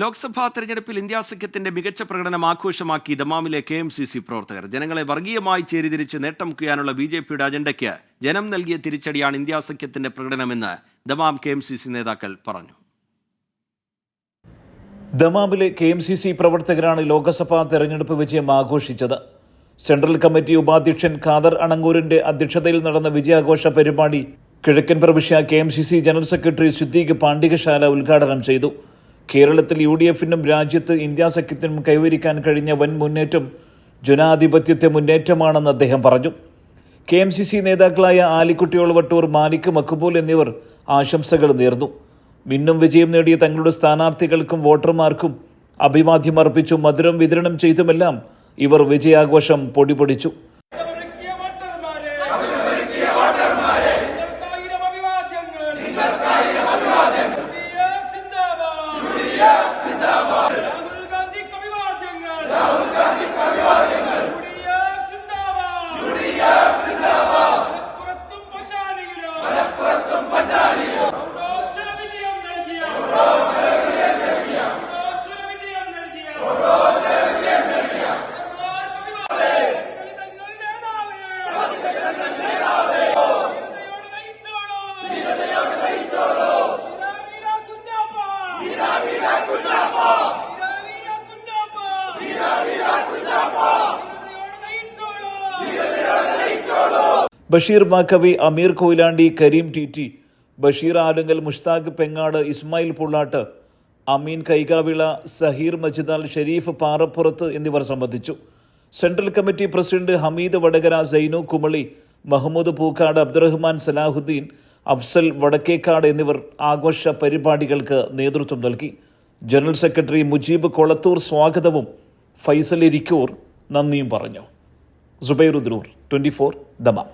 ലോക്സഭാ തെരഞ്ഞെടുപ്പിൽ ഇന്ത്യാ സഖ്യത്തിന്റെ മികച്ച പ്രകടനം ആഘോഷമാക്കി ദമാമിലെ KMCC പ്രവർത്തകർ. ജനങ്ങളെ വർഗീയമായി ചേരിതിരിച്ച് നേട്ടം കുയാനുള്ള BJPയുടെ അജണ്ടയ്ക്ക് ജനം നൽകിയ തിരിച്ചടിയാണ് ഇന്ത്യാ സഖ്യത്തിന്റെ പ്രകടനമെന്ന് ദമാം KMCC നേതാക്കൾ പറഞ്ഞു. ദമാമിലെ KMCC പ്രവർത്തകരാണ് ലോക്സഭാ തെരഞ്ഞെടുപ്പ് വിജയം ആഘോഷിച്ചത്. സെൻട്രൽ കമ്മിറ്റി ഉപാധ്യക്ഷൻ ഖാദർ അണങ്കൂരിന്റെ അധ്യക്ഷതയിൽ നടന്ന വിജയാഘോഷ പരിപാടി കിഴക്കൻ പ്രവിശ്യ KMCC general secretary Siddique Pandikasala ഉദ്ഘാടനം ചെയ്തു. കേരളത്തിൽ UDFനും രാജ്യത്ത് ഇന്ത്യാ സഖ്യത്തിനും കൈവരിക്കാൻ കഴിഞ്ഞ വൻ മുന്നേറ്റം ജനാധിപത്യത്തെ മുന്നേറ്റമാണെന്ന് അദ്ദേഹം പറഞ്ഞു. KMCC നേതാക്കളായ ആലിക്കുട്ടി ഒളവട്ടൂർ, മാലിക് മഖ്ബൂൽ എന്നിവർ ആശംസകൾ നേർന്നു. മിന്നും വിജയം നേടിയ തങ്ങളുടെ സ്ഥാനാർത്ഥികൾക്കും വോട്ടർമാർക്കും അഭിവാദ്യം അർപ്പിച്ചും മധുരം വിതരണം ചെയ്തുമെല്ലാം ഇവർ വിജയാഘോഷം പൊടിപൊടിച്ചു. ബഷീർ മാക്കവി, അമീർ കൊയിലാണ്ടി, കരീം TT, ബഷീർ ആലുങ്കൽ, മുഷ്താഖ് പെങ്ങാട്, ഇസ്മായിൽ പുള്ളാട്ട്, അമീൻ കൈകാവിള, സഹീർ മജിദാൽ, ഷെരീഫ് പാറപ്പുറത്ത് എന്നിവർ സംബന്ധിച്ചു. Central committee president Hameed Vadakara, Sainu Kumily, Mahmood Pookkad, Abdurahman Salahuddin, Afsal Vadakkekad എന്നിവർ ആഘോഷ പരിപാടികൾക്ക് നേതൃത്വം നൽകി. ജനറൽ സെക്രട്ടറി മുജീബ് കൊളത്തൂർ സ്വാഗതവും ഫൈസൽ ഇരിക്കൂർ നന്ദിയും പറഞ്ഞു. സുബൈർ ഉദ്രൂർ, 24 ദമാം.